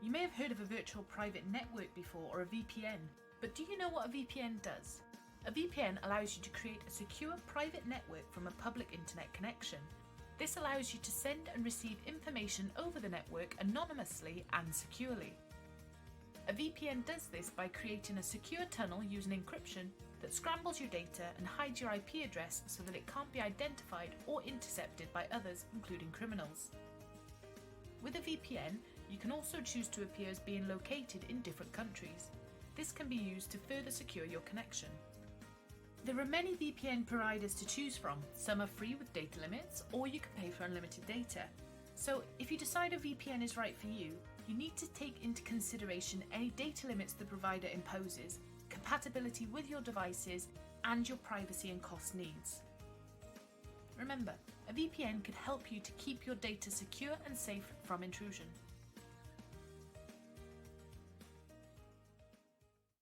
You may have heard of a virtual private network before, or a VPN, but do you know what a VPN does? A VPN allows you to create a secure private network from a public internet connection. This allows you to send and receive information over the network anonymously and securely. A VPN does this by creating a secure tunnel using encryption that scrambles your data and hides your IP address so that it can't be identified or intercepted by others, including criminals. With a VPN, you can also choose to appear as being located in different countries. This can be used to further secure your connection. There are many VPN providers to choose from. Some are free with data limits, or you can pay for unlimited data. So if you decide a VPN is right for you, you need to take into consideration any data limits the provider imposes, compatibility with your devices, and your privacy and cost needs. Remember, a VPN can help you to keep your data secure and safe from intrusion.